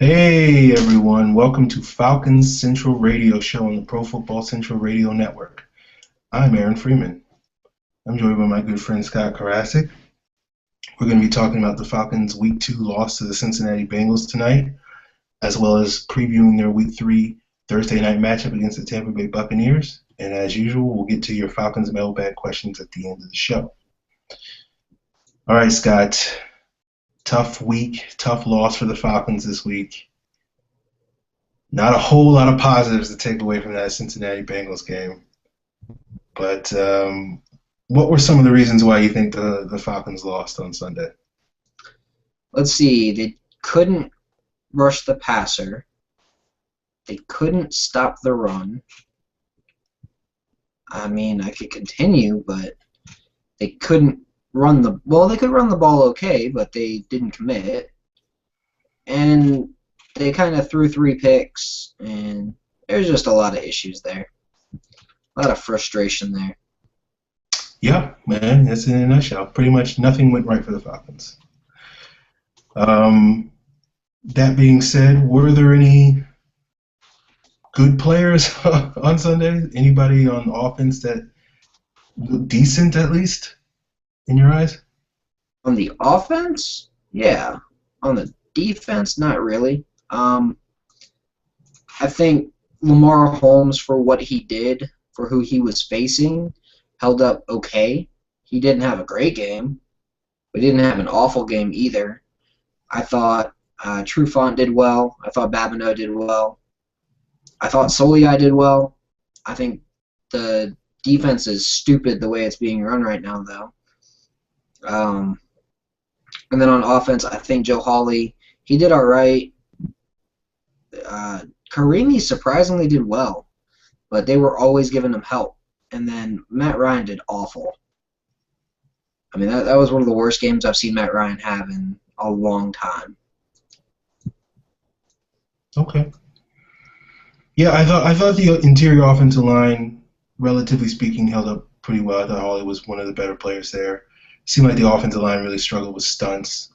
Hey everyone, welcome to Falcons Central Radio Show on the Pro Football Central Radio Network. I'm Aaron Freeman. I'm joined by my good friend Scott Karasik. We're going to be talking about the Falcons' Week 2 loss to the Cincinnati Bengals tonight, as well as previewing their Week 3 Thursday night matchup against the Tampa Bay Buccaneers. And as usual, we'll get to your Falcons mailbag questions at the end of the show. All right, Scott. Tough week, tough loss for the Falcons this week. Not a whole lot of positives to take away from that Cincinnati Bengals game. But what were some of the reasons why you think the Falcons lost on Sunday? Let's see. They couldn't rush the passer. They couldn't stop the run. I mean, I could continue, but they couldn't run the... Well, they could run the ball okay, but they didn't commit. And they kind of threw 3 picks, and there's just a lot of issues there. A lot of frustration there. Yeah, man, that's in a nutshell. Pretty much nothing went right for the Falcons. That being said, were there any good players on Sunday? Anybody on offense that looked decent, at least, in your eyes? On the offense, yeah. On the defense, not really. I think Lamar Holmes, for what he did, for who he was facing, held up okay. He didn't have a great game, but he didn't have an awful game either. I thought Trufant did well. I thought Babineau did well. I thought Soliai did well. I think the defense is stupid the way it's being run right now, though. And then on offense, I think Joe Hawley, he did all right. Karimi surprisingly did well, but they were always giving him help. And then Matt Ryan did awful. I mean, that was one of the worst games I've seen Matt Ryan have in a long time. Okay. Yeah, I thought the interior offensive line, relatively speaking, held up pretty well. I thought Hawley was one of the better players there. It seemed like the offensive line really struggled with stunts.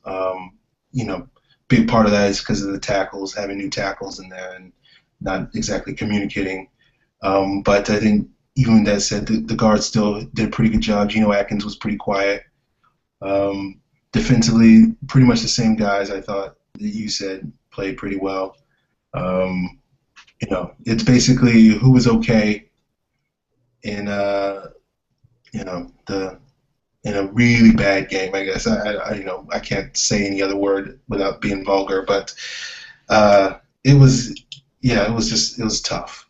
Big part of that is because of the tackles, having new tackles in there and not exactly communicating. But I think even that said, the guards still did a pretty good job. Geno Atkins was pretty quiet. Defensively, pretty much the same guys I thought that you said played pretty well. It's basically who was okay in a really bad game, I guess. I can't say any other word without being vulgar, but it was tough.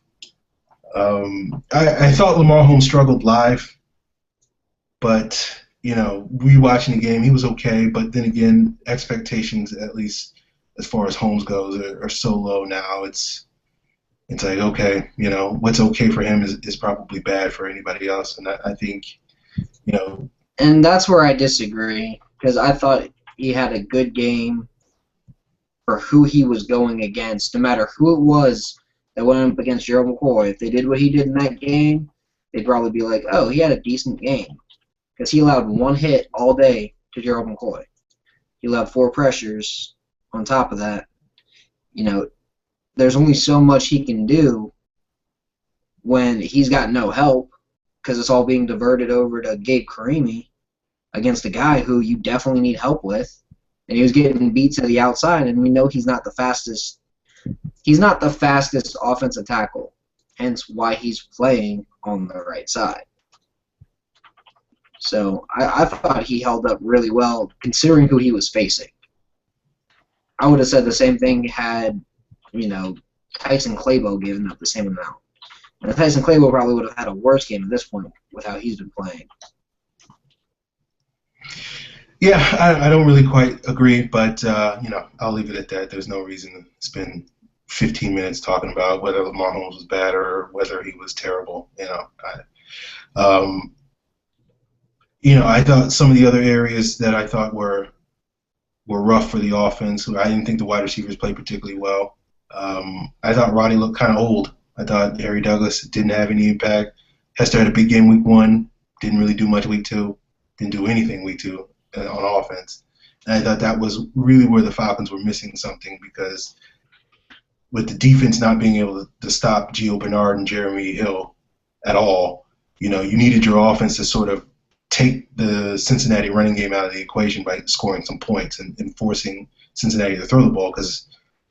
I thought Lamar Holmes struggled live, but rewatching the game, he was okay. But then again, expectations, at least as far as Holmes goes, are so low now. It's like, okay, what's okay for him is probably bad for anybody else, and I think, And that's where I disagree, because I thought he had a good game for who he was going against. No matter who it was that went up against Gerald McCoy, if they did what he did in that game, they'd probably be like, oh, he had a decent game. Because he allowed 1 hit all day to Gerald McCoy. He allowed 4 pressures on top of that. There's only so much he can do when he's got no help, because it's all being diverted over to Gabe Karimi against a guy who you definitely need help with. And he was getting beat to the outside, and we know he's not the fastest. He's not the fastest offensive tackle, hence why he's playing on the right side. So I thought he held up really well, considering who he was facing. I would have said the same thing had, Tyson Clabo given up the same amount. And Tyson Clabo probably would have had a worse game at this point with how he's been playing. Yeah, I don't really quite agree, but I'll leave it at that. There's no reason to spend 15 minutes talking about whether Lamar Holmes was bad or whether he was terrible. I thought some of the other areas that I thought were rough for the offense. I didn't think the wide receivers played particularly well. I thought Roddy looked kind of old. I thought Harry Douglas didn't have any impact. Hester had a big game week 1, didn't really do much week 2, didn't do anything week 2 on offense. And I thought that was really where the Falcons were missing something, because with the defense not being able to stop Gio Bernard and Jeremy Hill at all, you needed your offense to sort of take the Cincinnati running game out of the equation by scoring some points and forcing Cincinnati to throw the ball because,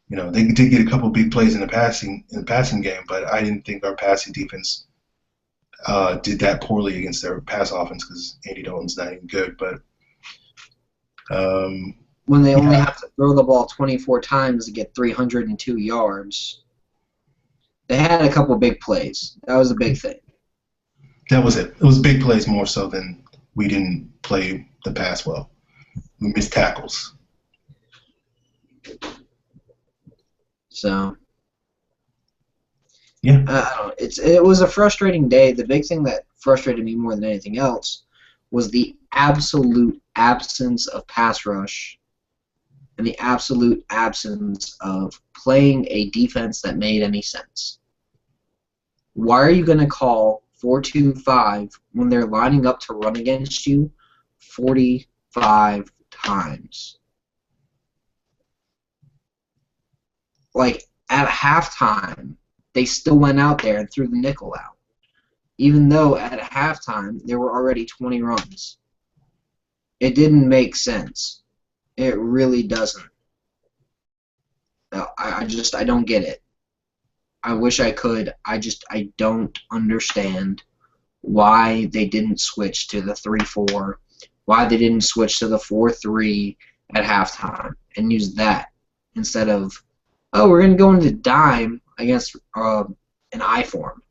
they did get a couple big plays in the passing game, but I didn't think our passing defense did that poorly against their pass offense because Andy Dalton's not even good. But when they only have to throw the ball 24 times to get 302 yards, they had a couple big plays. That was a big thing. That was it. It was big plays more so than we didn't play the pass well. We missed tackles. So, yeah, I don't know. It was a frustrating day. The big thing that frustrated me more than anything else was the absolute absence of pass rush and the absolute absence of playing a defense that made any sense. Why are you going to call 4-2-5 when they're lining up to run against you 45 times? Like, at halftime, they still went out there and threw the nickel out, even though at halftime there were already 20 runs. It didn't make sense. It really doesn't. I don't get it. I wish I could. I don't understand why they didn't switch to the 3-4, why they didn't switch to the 4-3 at halftime and use that instead of, oh, we're going to go into dime against an I form.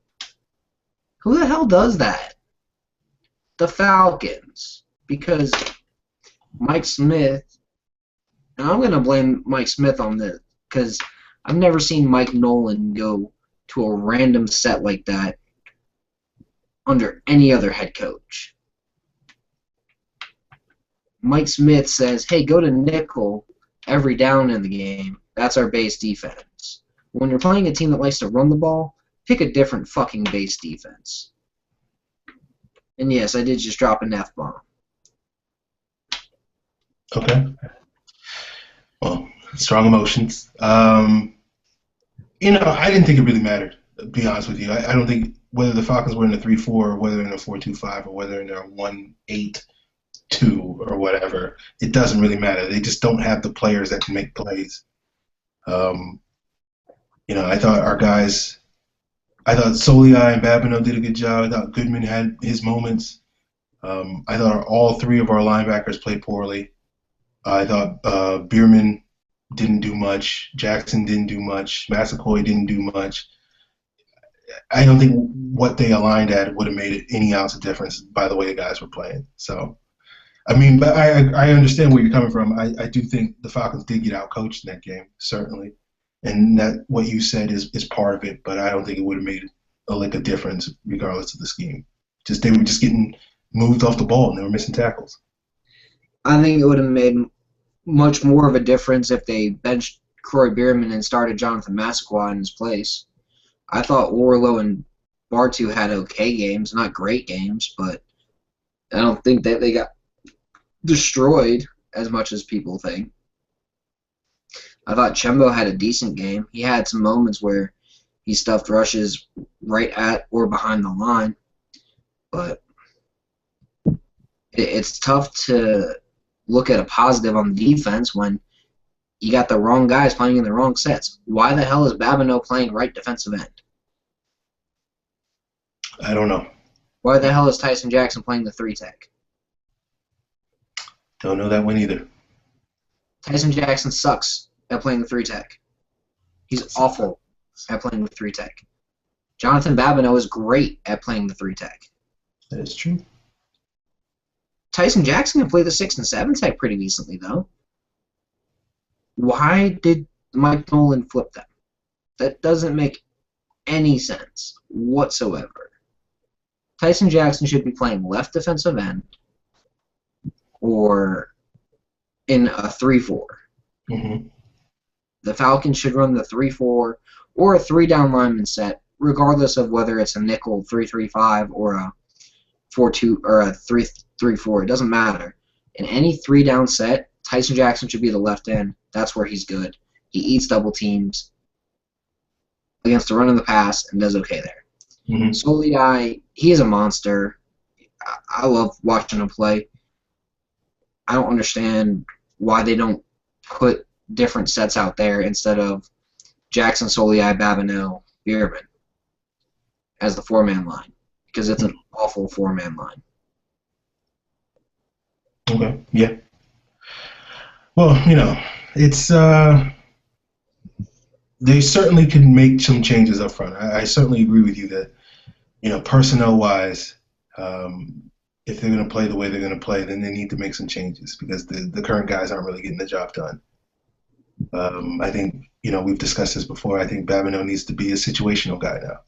Who the hell does that? The Falcons. Because Mike Smith, and I'm going to blame Mike Smith on this, because I've never seen Mike Nolan go to a random set like that under any other head coach. Mike Smith says, hey, go to nickel every down in the game. That's our base defense. When you're playing a team that likes to run the ball, pick a different fucking base defense. And yes, I did just drop an F-bomb. Okay. Well, strong emotions. I didn't think it really mattered, to be honest with you. I don't think whether the Falcons were in a 3-4 or whether in a 4-2-5 or whether in a 1-8-2 or whatever, it doesn't really matter. They just don't have the players that can make plays. I thought our guys, I thought Soliai and Babineau did a good job. I thought Goodman had his moments. I thought all three of our linebackers played poorly. I thought Bierman didn't do much. Jackson didn't do much. Massaquoi didn't do much. I don't think what they aligned at would have made any ounce of difference by the way the guys were playing. So, but I understand where you're coming from. I do think the Falcons did get out-coached in that game, certainly. And that what you said is part of it, but I don't think it would have made a lick of difference regardless of the scheme. They were just getting moved off the ball and they were missing tackles. I think it would have made much more of a difference if they benched Croy Bierman and started Jonathan Massaquoi in his place. I thought Orlo and Bartu had okay games, not great games, but I don't think that they got destroyed as much as people think. I thought Chembo had a decent game. He had some moments where he stuffed rushes right at or behind the line, but it's tough to look at a positive on the defense when you got the wrong guys playing in the wrong sets. Why the hell is Babineau playing right defensive end? I don't know. Why the hell is Tyson Jackson playing the 3-tech? Don't know that one either. Tyson Jackson sucks at playing the 3-tech. He's awful at playing the 3-tech. Jonathan Babineau is great at playing the 3-tech. That is true. Tyson Jackson can play the 6 and 7 tech pretty decently, though. Why did Mike Nolan flip them? That doesn't make any sense whatsoever. Tyson Jackson should be playing left defensive end or in a 3-4. Mm-hmm. The Falcons should run the 3-4 or a 3-down lineman set, regardless of whether it's a nickel 3-3-5 or a 4-2 or a 3-3-4. It doesn't matter. In any 3-down set, Tyson Jackson should be the left end. That's where he's good. He eats double teams. against the run and the pass and does okay there. Mm-hmm. Soliai, he is a monster. I love watching him play. I don't understand why they don't put different sets out there instead of Jackson, Soliai, Babineau, Bierman as the four-man line, because it's an awful four-man line. Okay, yeah. Well, it's they certainly could make some changes up front. I certainly agree with you that, personnel-wise, if they're going to play the way they're going to play, then they need to make some changes because the current guys aren't really getting the job done. I think, we've discussed this before. I think Babineau needs to be a situational guy now.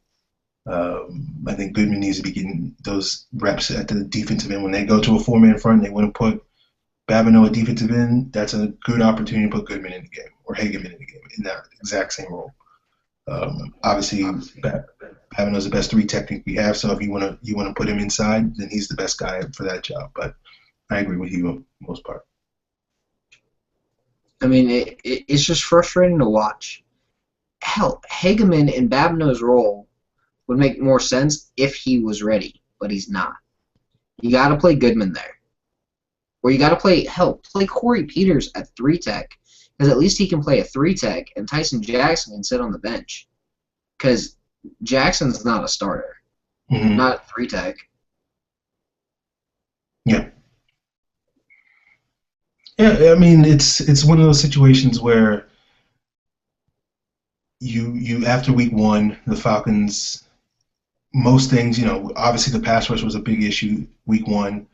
I think Goodman needs to be getting those reps at the defensive end. When they go to a four-man front and they want to put Babineau at defensive end, that's a good opportunity to put Goodman in the game or Hageman in the game in that exact same role. Obviously, Babineau's the best three technique we have, so if you want to put him inside, then he's the best guy for that job. But I agree with you for the most part. I mean, it's just frustrating to watch. Hell, Hageman in Babineau's role would make more sense if he was ready, but he's not. You got to play Goodman there. Or you got to play Corey Peters at 3-tech, because at least he can play a 3-tech, and Tyson Jackson can sit on the bench. Because Jackson's not a starter, not a 3-tech. Yeah. Yeah, I mean, it's one of those situations where you after week one, the Falcons, most things, obviously the pass rush was a big issue week one.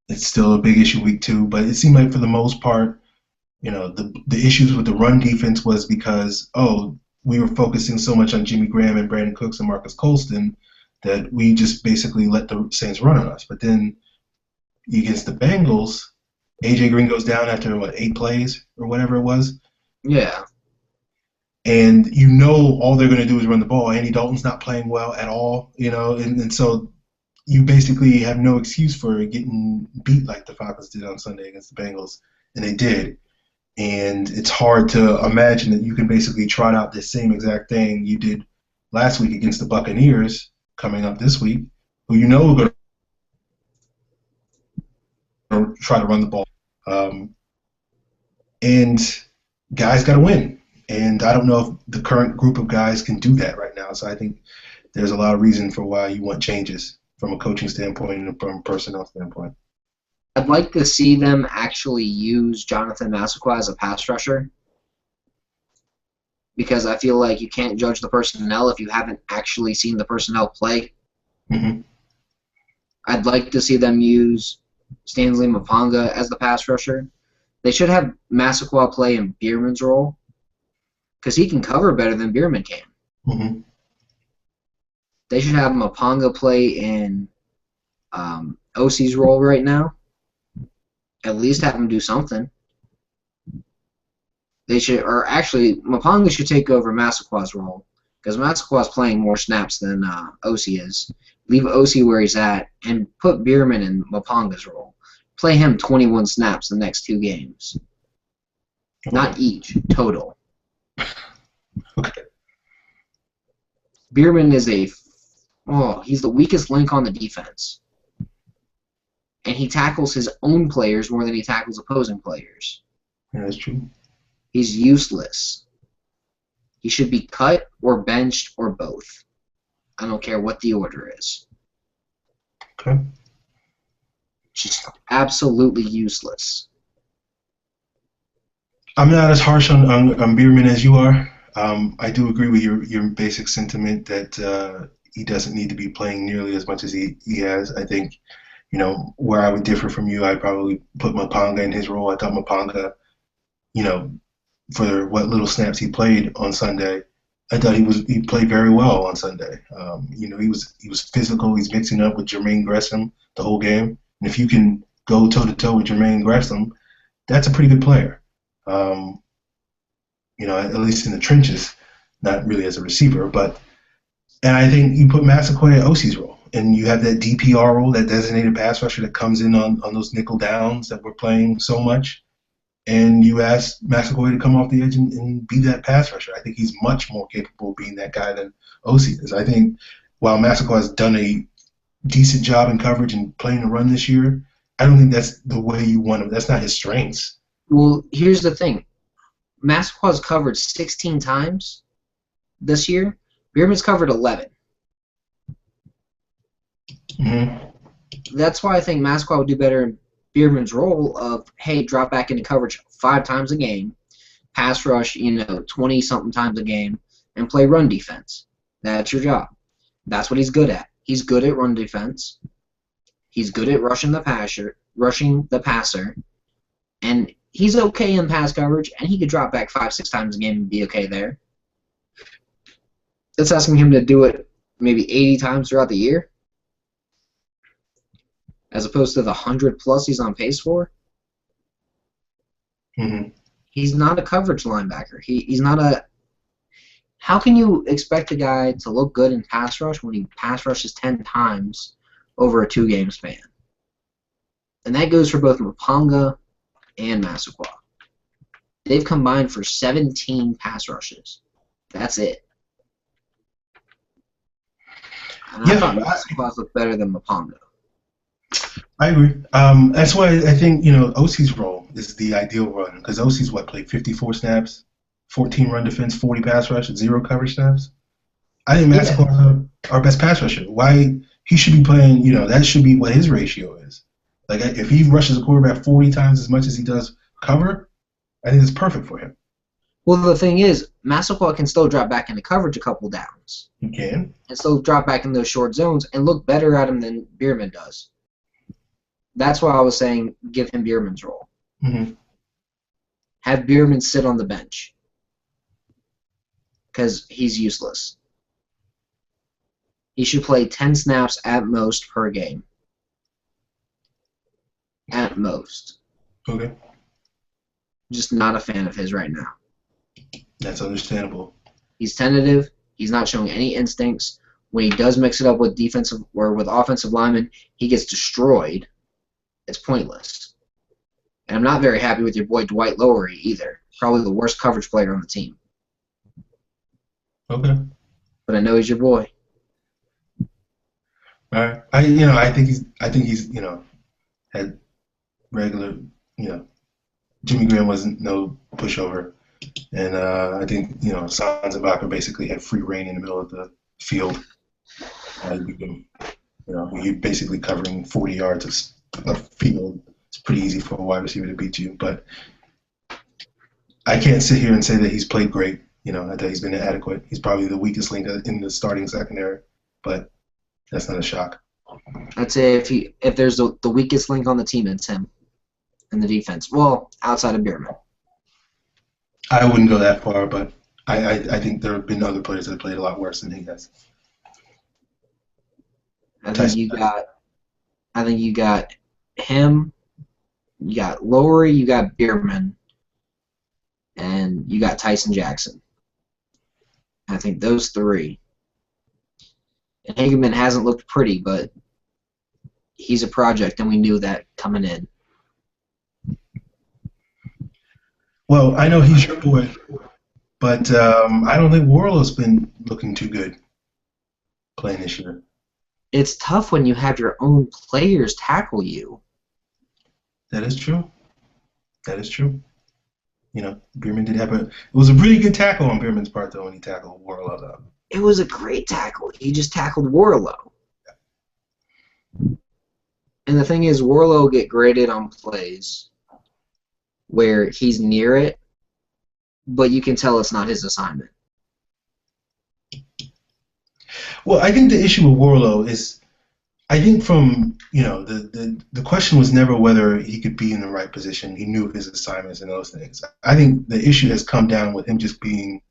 It's still a big issue week two, but it seemed like for the most part, the issues with the run defense was because, we were focusing so much on Jimmy Graham and Brandon Cooks and Marcus Colston that we just basically let the Saints run on us. But then against the Bengals, AJ Green goes down after, 8 plays or whatever it was? Yeah. And all they're going to do is run the ball. Andy Dalton's not playing well at all, and so you basically have no excuse for getting beat like the Falcons did on Sunday against the Bengals, and they did. And it's hard to imagine that you can basically trot out the same exact thing you did last week against the Buccaneers coming up this week, who are going to try to run the ball. And guys got to win. And I don't know if the current group of guys can do that right now. So I think there's a lot of reason for why you want changes from a coaching standpoint and from a personnel standpoint. I'd like to see them actually use Jonathan Massaquoi as a pass rusher, because I feel like you can't judge the personnel if you haven't actually seen the personnel play. Mm-hmm. I'd like to see them use Stanley Mapanga as the pass rusher. They should have Massaquoi play in Bierman's role, because he can cover better than Bierman can. Mm-hmm. They should have Mapanga play in OC's role right now. At least have him do something. They should, or actually, Mapanga should take over Massaquoi's role, because Massaquoi's playing more snaps than OC is. Leave OC where he's at and put Bierman in Mapanga's role. Play him 21 snaps the next 2 games. Okay. Not each, total. Okay. Bierman is he's the weakest link on the defense. And he tackles his own players more than he tackles opposing players. Yeah, that's true. He's useless. He should be cut or benched or both. I don't care what the order is. Okay. Just absolutely useless. I'm not as harsh on Bierman as you are. I do agree with your basic sentiment that he doesn't need to be playing nearly as much as he has. I think, where I would differ from you, I'd probably put Mapanga in his role. I thought Mapanga, for what little snaps he played on Sunday, I thought he played very well on Sunday. He was physical. He's mixing up with Jermaine Gresham the whole game. And if you can go toe-to-toe with Jermaine Gresham, that's a pretty good player. At least in the trenches, not really as a receiver. And I think you put Massaquoi at OC's role. And you have that DPR role, that designated pass rusher that comes in on those nickel downs that we're playing so much. and you ask Massaquoi to come off the edge and be that pass rusher. I think he's much more capable of being that guy than OC is. I think while Massaquoi has done a decent job in coverage and playing the run this year, I don't think that's the way you want him. That's not his strengths. Well, here's the thing. Massaquoi's covered 16 times this year. Bierman's covered 11. Mm-hmm. That's why I think Massaquoi would do better in Bierman's role of, hey, drop back into coverage 5 times a game, pass rush, 20-something times a game, and play run defense. That's your job. That's what he's good at. He's good at run defense. He's good at rushing the passer, and he's okay in pass coverage, and he could drop back 5-6 times a game and be okay there. That's asking him to do it maybe 80 times throughout the year, as opposed to the 100+ he's on pace for. Mm-hmm. He's not a coverage linebacker. He's not a... How can you expect a guy to look good in pass rush when he pass rushes 10 times over a 2-game span? And that goes for both Mapanga and Massaquoi. They've combined for 17 pass rushes. That's it. And I thought Massaquoi looked better than Mapanga. I agree. That's why I think, OC's role is the ideal run, because OC's played 54 snaps, 14 run defense, 40 pass rush, 0 coverage snaps. I think Massaquoi is our best pass rusher. Why he should be playing, that should be what his ratio is. Like, if he rushes a quarterback 40 times as much as he does cover, I think it's perfect for him. Well, the thing is, Massaquoi can still drop back into coverage a couple downs. He can. And still drop back in those short zones and look better at him than Bierman does. That's why I was saying give him Bierman's role. Mm-hmm. Have Bierman sit on the bench. Because he's useless. He should play 10 snaps at most per game. At most. Okay. Just not a fan of his right now. That's understandable. He's tentative. He's not showing any instincts. When he does mix it up with defensive or with offensive linemen, he gets destroyed. It's pointless. And I'm not very happy with your boy Dwight Lowery either. Probably the worst coverage player on the team. Okay. But I know he's your boy. All right. I think he's had regular, Jimmy Graham wasn't no pushover. And I think, Sanz and Bakker basically had free reign in the middle of the field. You're basically covering 40 yards of field. It's pretty easy for a wide receiver to beat you. But I can't sit here and say that he's played great. I thought he's been inadequate. He's probably the weakest link in the starting secondary, but that's not a shock. I'd say if there's the weakest link on the team, it's him in the defense. Well, outside of Bierman. I wouldn't go that far, but I think there have been other players that have played a lot worse than he has. I think you got him, you got Lowery, you got Bierman, and you got Tyson Jackson. I think those 3. And Hageman hasn't looked pretty, but he's a project, and we knew that coming in. Well, I know he's your boy, but I don't think Warlow's been looking too good playing this year. It's tough when you have your own players tackle you. That is true. Bierman did have it was a really good tackle on Bierman's part, though, when he tackled Warlow, though. It was a great tackle. He just tackled Warlow. And the thing is, Warlow get graded on plays where he's near it, but you can tell it's not his assignment. Well, I think the issue with Warlow is, I think from, the question was never whether he could be in the right position. He knew his assignments and those things. I think the issue has come down with him just being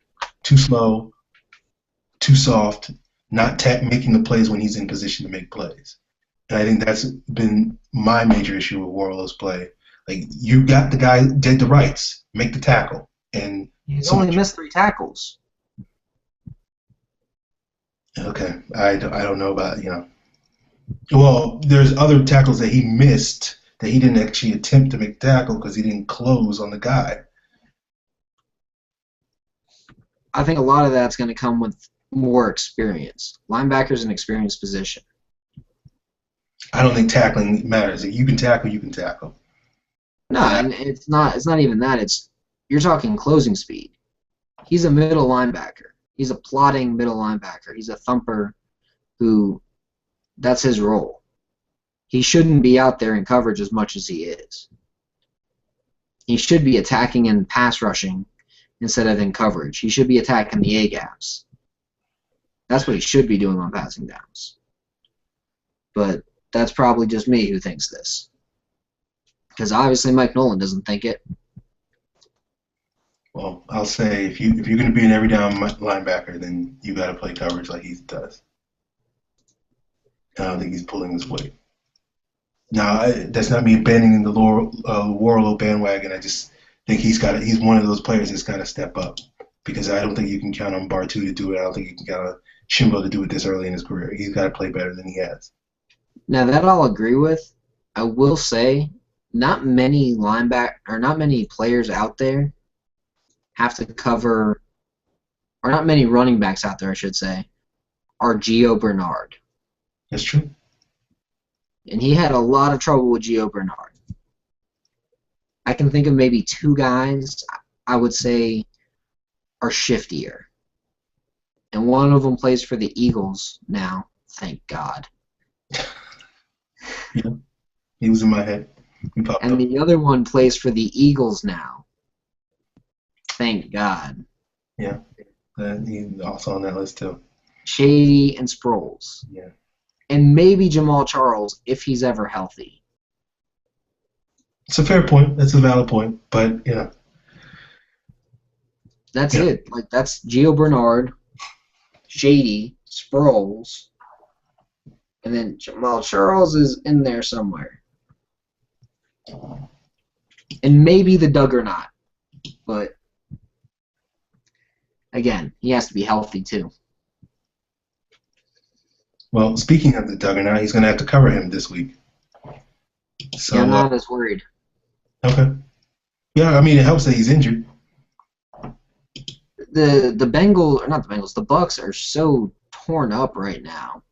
too slow, too soft, not making the plays when he's in position to make plays. And I think that's been my major issue with Warlow's play. Like, you got the guy did the rights, make the tackle, and he's only missed 3 tackles. Okay, I don't know about Well, there's other tackles that he missed that he didn't actually attempt to make the tackle because he didn't close on the guy. I think a lot of that's going to come with more experience. Linebacker's an experienced position. I don't think tackling matters. If you can tackle, you can tackle. No, and it's not even that. You're talking closing speed. He's a middle linebacker. He's a plotting middle linebacker. He's a thumper who that's his role. He shouldn't be out there in coverage as much as he is. He should be attacking and pass rushing instead of in coverage. He should be attacking the A-gaps. That's what he should be doing on passing downs. But that's probably just me who thinks this. Because obviously Mike Nolan doesn't think it. Well, I'll say if you're going to be an every down linebacker, then you got to play coverage like he does. I don't think he's pulling his weight. Now, that's not me abandoning the Warlow bandwagon. I just think he's one of those players that's got to step up because I don't think you can count on Bartu to do it. I don't think you can count on Shimbo to do it this early in his career. He's got to play better than he has. Now, that I'll agree with. I will say not many players out there have to cover, or not many running backs out there, I should say, are Gio Bernard. That's true. And he had a lot of trouble with Gio Bernard. I can think of maybe two guys I would say are shiftier. And one of them plays for the Eagles now, thank God. Yeah, he was in my head. And the other one plays for the Eagles now. Thank God. Yeah, he's also on that list too. Shady and Sproles. Yeah. And maybe Jamal Charles if he's ever healthy. It's a fair point. That's a valid point. But, That's it. Like, that's Gio Bernard, Shady, Sproles, and then Jamal Charles is in there somewhere. And maybe the Duggernaut. But, again, he has to be healthy, too. Well, speaking of the Duggernaut, he's going to have to cover him this week. So, yeah, I'm not as worried. Okay. Yeah, I mean, it helps that he's injured. The Bucks are so torn up right now.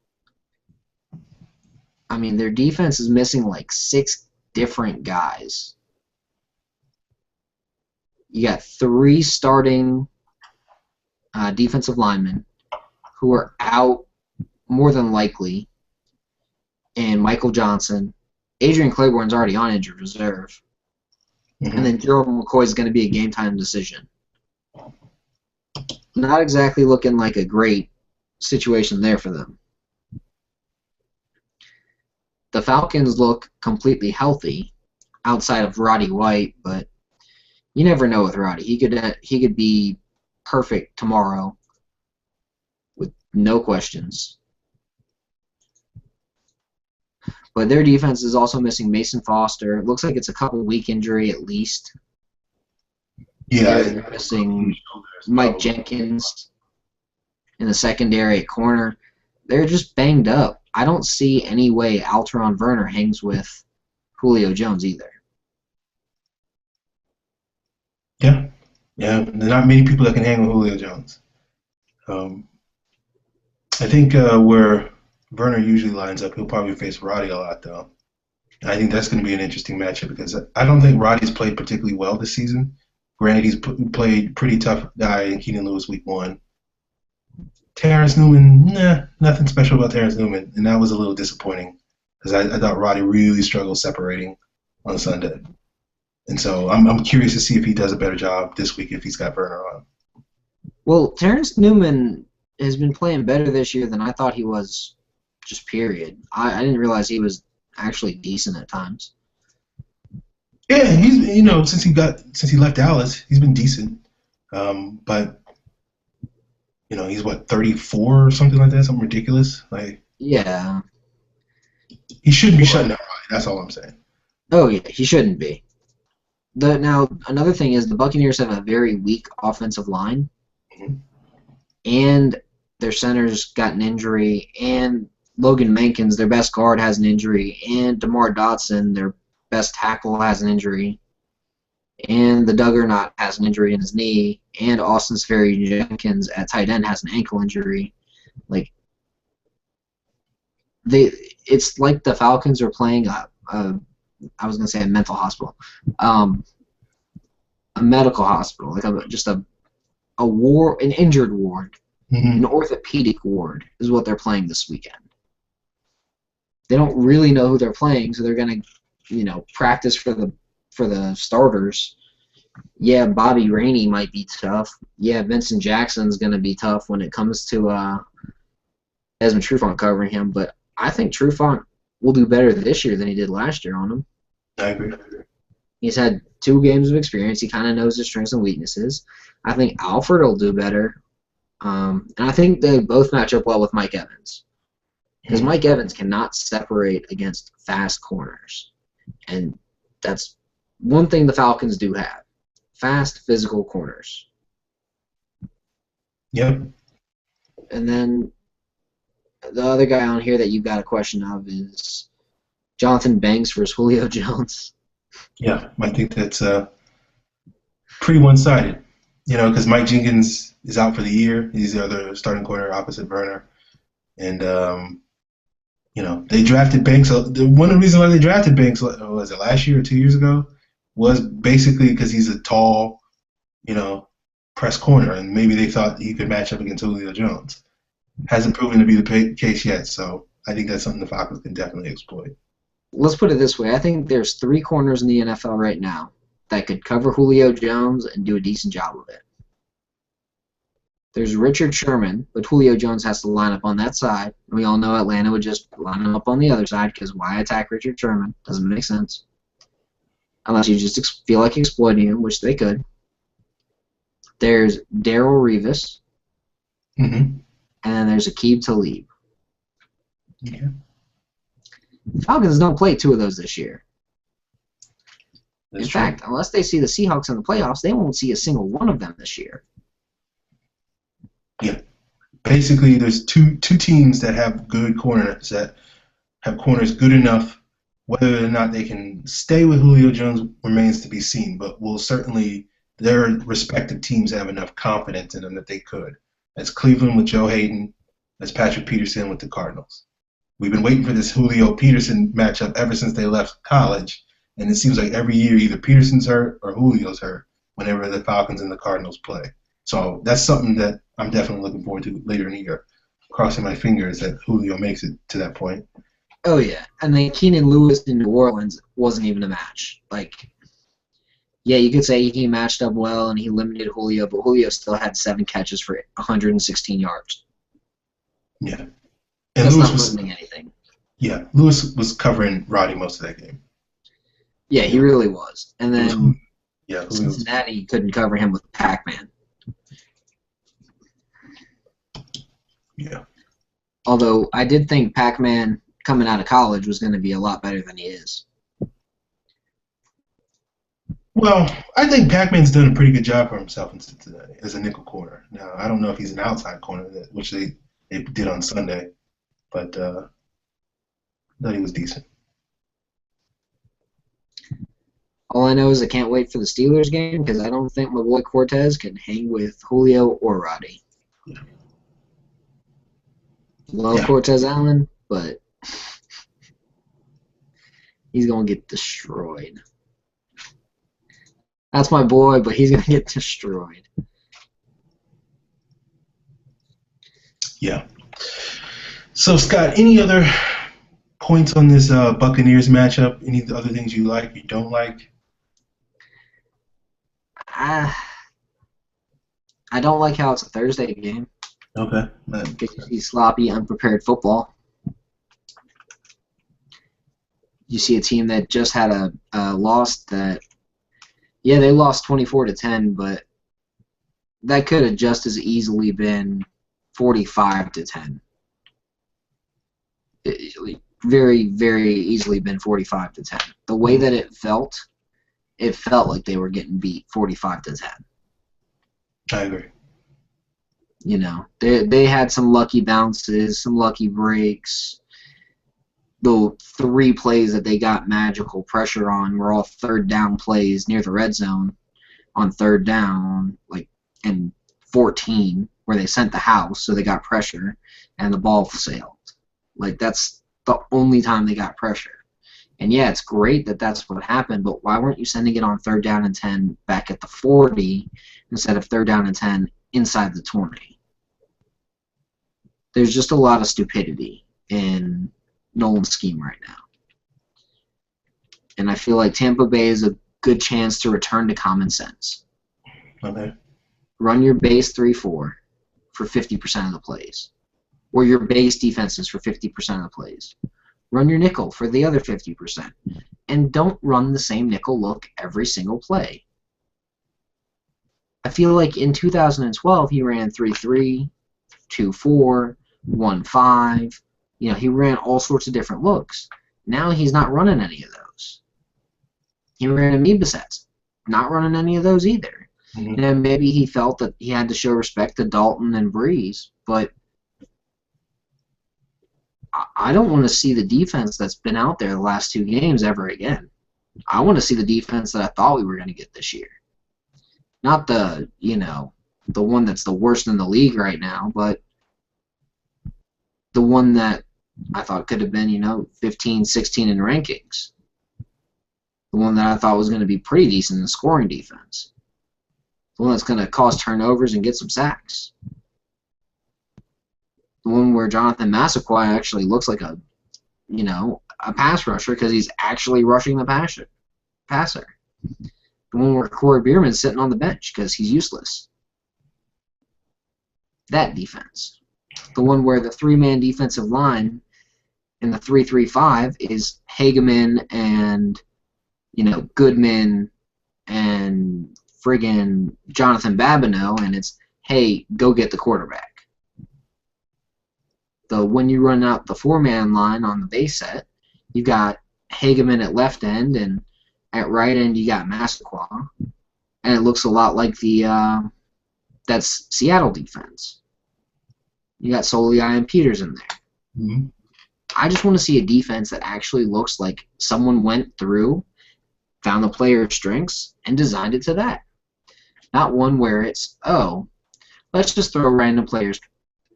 I mean, their defense is missing like 6 different guys. You got 3 starting defensive linemen who are out more than likely, and Michael Johnson. Adrian Claiborne's already on injured reserve. Mm-hmm. And then Gerald McCoy is going to be a game-time decision. Not exactly looking like a great situation there for them. The Falcons look completely healthy outside of Roddy White, but you never know with Roddy. He could be perfect tomorrow with no questions. But their defense is also missing Mason Foster. It looks like it's a couple-week injury at least. Yeah. They're missing Mike Jenkins in the secondary at corner. They're just banged up. I don't see any way Alteron Werner hangs with Julio Jones either. Yeah. Yeah, there's not many people that can hang with Julio Jones. I think where Werner usually lines up, he'll probably face Roddy a lot, though. I think that's going to be an interesting matchup because I don't think Roddy's played particularly well this season. Granted, he's played pretty tough guy in Keenan Lewis week 1. Terrence Newman, nothing special about Terrence Newman, and that was a little disappointing because I thought Roddy really struggled separating on Sunday. And so I'm curious to see if he does a better job this week if he's got Werner on. Well, Terrence Newman has been playing better this year than I thought he was, just period. I didn't realize he was actually decent at times. Yeah, he's since he left Dallas, he's been decent. But he's 34 or something like that, something ridiculous. Like yeah, he shouldn't be shutting down Roddy. That's all I'm saying. Oh yeah, he shouldn't be. Now another thing is the Buccaneers have a very weak offensive line, and their center's got an injury, and Logan Mankins, their best guard, has an injury, and DeMar Dotson, their best tackle has an injury, and the Duggernaut has an injury in his knee, and Austin Seferi-Jenkins at tight end has an ankle injury. Like, it's like the Falcons are playing I was going to say a mental hospital, a medical hospital, like just an injured ward, an orthopedic ward is what they're playing this weekend. They don't really know who they're playing, so they're going to, practice for the starters. Yeah, Bobby Rainey might be tough. Yeah, Vincent Jackson's going to be tough when it comes to Desmond Trufant covering him, but I think Trufant will do better this year than he did last year on him. I agree. He's had 2 games of experience. He kind of knows his strengths and weaknesses. I think Alfred will do better. And I think they both match up well with Mike Evans. Because Mike Evans cannot separate against fast corners. And that's one thing the Falcons do have. Fast, physical corners. Yep. And then the other guy on here that you got a question of is Jonathan Banks versus Julio Jones. Yeah, I think that's pretty one-sided. Because Mike Jenkins is out for the year. He's the other starting corner opposite Werner. And, they drafted Banks. One of the reasons why they drafted Banks, was it last year or 2 years ago, was basically because he's a tall, press corner. And maybe they thought he could match up against Julio Jones. Hasn't proven to be the case yet. So I think that's something the Falcons can definitely exploit. Let's put it this way. I think there's 3 corners in the NFL right now that could cover Julio Jones and do a decent job of it. There's Richard Sherman, but Julio Jones has to line up on that side. And we all know Atlanta would just line him up on the other side because why attack Richard Sherman? Doesn't make sense. Unless you just feel like exploiting him, which they could. There's Darrelle Revis. And then there's Aqib Talib. Yeah. Falcons don't play 2 of those this year. That's in true. fact, unless they see the Seahawks in the playoffs, they won't see a single one of them this year. Yeah. Basically, there's two teams that have good corners, that have corners good enough. Whether or not they can stay with Julio Jones remains to be seen, but will certainly, their respective teams have enough confidence in them that they could. That's Cleveland with Joe Hayden. That's Patrick Peterson with the Cardinals. We've been waiting for this Julio-Peterson matchup ever since they left college, and it seems like every year either Peterson's hurt or Julio's hurt whenever the Falcons and the Cardinals play. So that's something that I'm definitely looking forward to later in the year. Crossing my fingers that Julio makes it to that point. Oh, yeah. And then Keenan Lewis in New Orleans wasn't even a match. Yeah, you could say he matched up well and he limited Julio, but Julio still had 7 catches for 116 yards. Yeah. And That's Lewis not was limiting anything. Yeah, Lewis was covering Roddy most of that game. Yeah, he really was. And then Julio. Cincinnati couldn't cover him with Pac-Man. Yeah. Although I did think Pac-Man coming out of college was going to be a lot better than he is. Well, I think Pac-Man's done a pretty good job for himself in Cincinnati as a nickel corner. Now, I don't know if he's an outside corner, which they did on Sunday, but I thought he was decent. All I know is I can't wait for the Steelers game because I don't think my boy Cortez can hang with Julio or Roddy. Yeah. Love Cortez Allen, but he's going to get destroyed. That's my boy, but he's going to get destroyed. Yeah. So, Scott, any other points on this Buccaneers matchup? Any other things you like, you don't like? I don't like how it's a Thursday game. Okay. Because you see sloppy, unprepared football. You see a team that just had a loss that, yeah, they lost 24-10, but that could have just as easily been 45-10. Very, very easily been 45-10. The way that it felt like they were getting beat 45-10. I agree. You know, they had some lucky bounces, some lucky breaks. the 3 plays that they got magical pressure on were all third down plays near the red zone on third down, like in 14, where they sent the house, so they got pressure, and the ball sailed. Like, that's the only time they got pressure. And yeah, it's great that that's what happened, but why weren't you sending it on third down and 10 back at the 40 instead of third down and 10 inside the 20? There's just a lot of stupidity in Nolan's scheme right now. And I feel like Tampa Bay is a good chance to return to common sense. Okay. Run your base 3-4 for 50% of the plays. Or your base defenses for 50% of the plays. Run your nickel for the other 50%. And don't run the same nickel look every single play. I feel like in 2012 he ran 3-3, 2-4, 1-5. You know, he ran all sorts of different looks. Now he's not running any of those. He ran amoeba sets. Not running any of those either. Mm-hmm. And maybe he felt that he had to show respect to Dalton and Breeze, but I don't want to see the defense that's been out there the last 2 games ever again. I want to see the defense that I thought we were going to get this year. Not the, the one that's the worst in the league right now, but the one that I thought could have been, 15, 16 in rankings. The one that I thought was going to be pretty decent in scoring defense. The one that's going to cause turnovers and get some sacks. The one where Jonathan Massaquoi actually looks like a pass rusher because he's actually rushing the passer. The one where Corey Bierman's sitting on the bench because he's useless. That defense. The one where the 3-man defensive line in the 3-3-5 is Hageman and, Goodman and friggin' Jonathan Babineau, and it's, hey, go get the quarterback. When you run out the 4-man line on the base set, you got Hageman at left end, and at right end you got Massaquoi, and it looks a lot like that's Seattle defense. You got Soliai and Peters in there. Mm-hmm. I just want to see a defense that actually looks like someone went through, found the player's strengths, and designed it to that. Not one where it's, let's just throw random players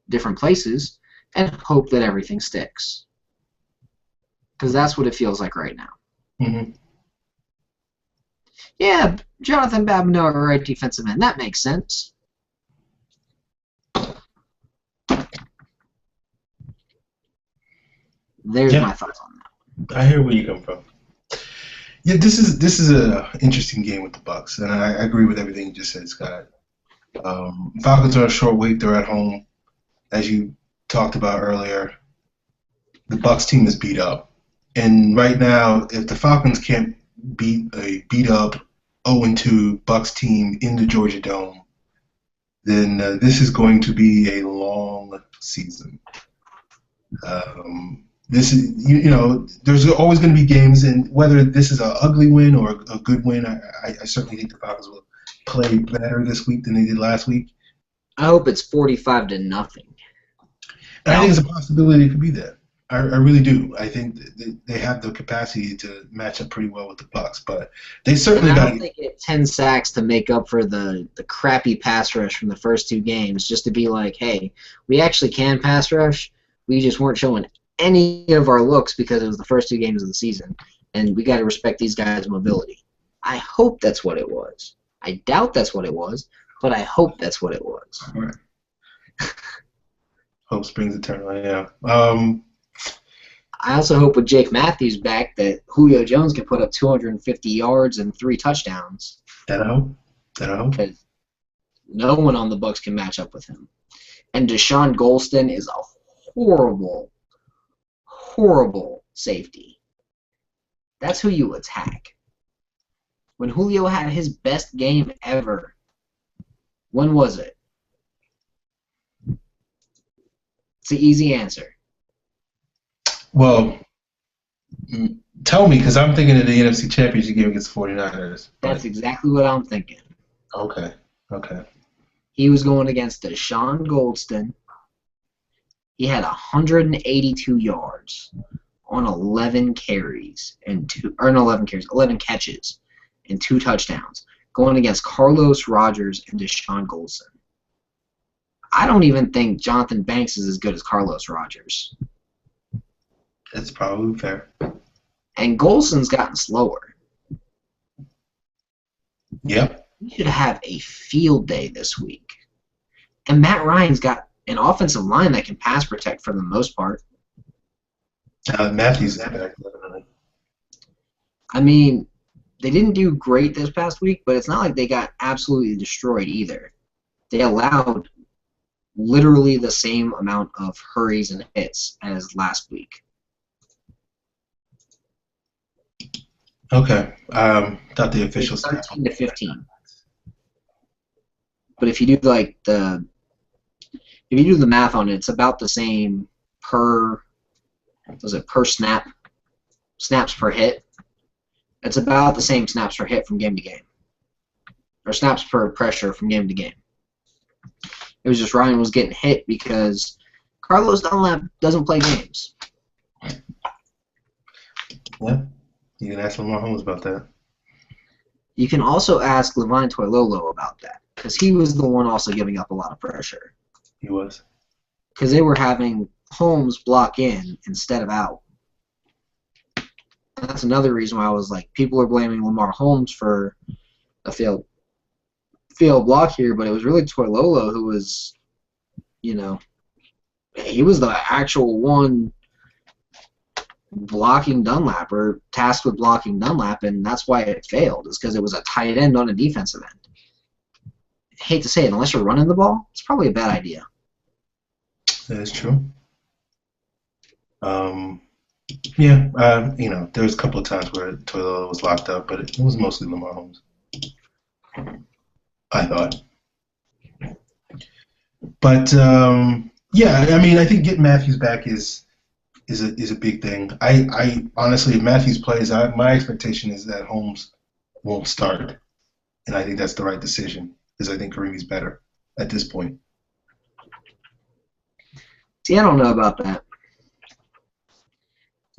different places and hope that everything sticks. Because that's what it feels like right now. Mm-hmm. Yeah, Jonathan Babineau, a right defensive end. That makes sense. There's my thoughts on that. I hear where you come from. Yeah, this is an interesting game with the Bucks, and I agree with everything you just said, Scott. Falcons are a short week. They're at home. As you talked about earlier, the Bucks team is beat up. And right now, if the Falcons can't beat a beat-up 0-2 Bucks team in the Georgia Dome, then this is going to be a long season. This is, there's always going to be games, and whether this is an ugly win or a good win, I certainly think the Falcons will play better this week than they did last week. I hope it's 45-0. And I think it's a possibility it could be that. I really do. I think they have the capacity to match up pretty well with the Bucks, but they certainly got to get 10 sacks to make up for the crappy pass rush from the first 2 games, just to be like, hey, we actually can pass rush. We just weren't showing any of our looks because it was the first 2 games of the season, and we got to respect these guys' mobility. I hope that's what it was. I doubt that's what it was, but I hope that's what it was. All right. Hope springs eternal, yeah. I also hope with Jake Matthews back that Julio Jones can put up 250 yards and 3 touchdowns. That I hope. Because no one on the Bucs can match up with him. And Deshaun Golston is a horrible safety. That's who you attack. When Julio had his best game ever, when was it? It's an easy answer. Well, tell me, because I'm thinking of the NFC Championship game against the 49ers. That's exactly what I'm thinking. Okay. He was going against Deshaun Golston. He had 182 yards, on 11 carries and 11 catches and 2 touchdowns, going against Carlos Rogers and Deshaun Golson. I don't even think Jonathan Banks is as good as Carlos Rogers. That's probably fair. And Golson's gotten slower. Yep. He should have a field day this week. And Matt Ryan's got an offensive line that can pass protect for the most part. Matthews is back. I mean, they didn't do great this past week, but it's not like they got absolutely destroyed either. They allowed literally the same amount of hurries and hits as last week. Okay. Thought the official stats. 13 to 15. But if you do the math on it, it's about the same per snap, snaps per hit. It's about the same snaps per hit from game to game, or snaps per pressure from game to game. It was just Ryan was getting hit because Carlos Dunlap doesn't play games. Yeah, you can ask Lamar Holmes about that. You can also ask Levine Toilolo about that because he was the one also giving up a lot of pressure. He was. Because they were having Holmes block in instead of out. That's another reason why I was like, people are blaming Lamar Holmes for a failed block here, but it was really Toilolo who was, he was the actual one blocking Dunlap or tasked with blocking Dunlap, and that's why it failed, is because it was a tight end on a defensive end. I hate to say it, unless you're running the ball, it's probably a bad idea. That is true. Yeah, there was a couple of times where Toilolo was locked up, but it was mostly Lamar Holmes. I thought. But yeah, I mean, I think getting Matthews back is a big thing. I honestly, if Matthews plays, my expectation is that Holmes won't start, and I think that's the right decision because I think Karimi's better at this point. See, I don't know about that.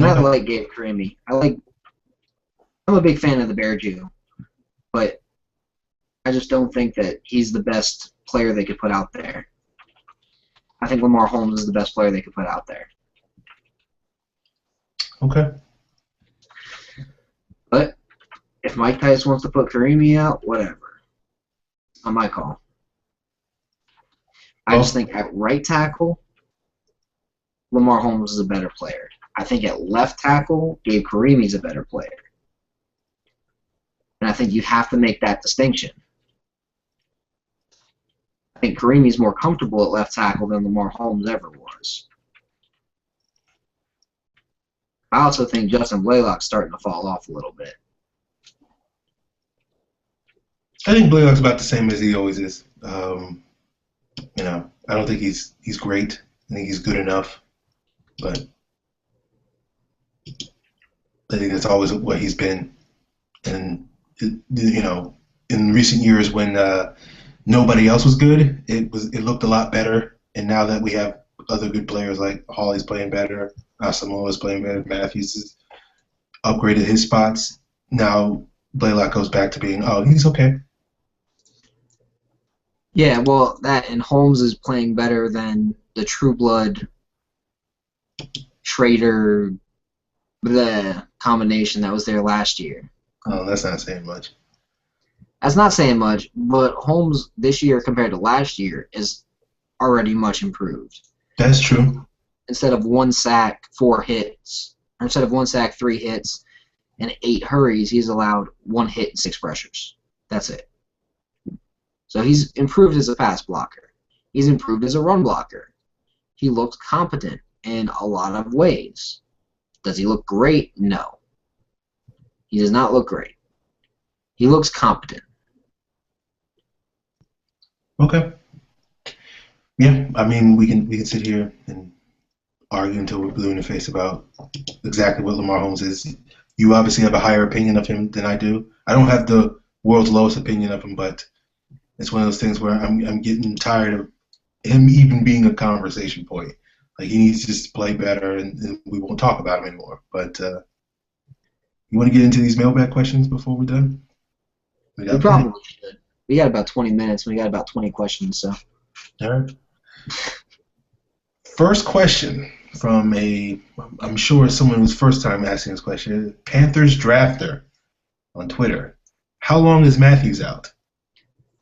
I like Gabe Karimi. I'm a big fan of the Bear Jew, but I just don't think that he's the best player they could put out there. I think Lamar Holmes is the best player they could put out there. Okay. But if Mike Tice wants to put Karimi out, whatever. On my call. I just think at right tackle, Lamar Holmes is a better player. I think at left tackle, Gabe Karimi is a better player. And I think you have to make that distinction. I think Karimi's more comfortable at left tackle than Lamar Holmes ever was. I also think Justin Blaylock's starting to fall off a little bit. I think Blaylock's about the same as he always is. I don't think he's great. I think he's good enough, but I think that's always what he's been. And in recent years when nobody else was good, it looked a lot better. And now that we have other good players like Hawley's playing better, Asamoah's playing better, Matthews has upgraded his spots. Now Blaylock goes back to being, he's okay. Yeah, well, that and Holmes is playing better than the True Blood Trader, the combination that was there last year. Oh, that's not saying much. That's not saying much, but Holmes this year compared to last year is already much improved. That's true. Instead of 1 sack, 4 hits, or instead of 1 sack, 3 hits, and 8 hurries, he's allowed 1 hit and 6 pressures. That's it. So he's improved as a pass blocker. He's improved as a run blocker. He looks competent in a lot of ways. Does he look great? No. He does not look great. He looks competent. Okay. Yeah, I mean, we can sit here and argue until we're blue in the face about exactly what Lamar Holmes is. You obviously have a higher opinion of him than I do. I don't have the world's lowest opinion of him, but it's one of those things where I'm getting tired of him even being a conversation point. Like, he needs to just play better, and we won't talk about him anymore. But you want to get into these mailbag questions before we're done? We We got plenty. probably should. We got about 20 minutes. We got about 20 questions, so. All right. First question from I'm sure someone who's first time asking this question, Panthers Drafter on Twitter. How long is Matthews out?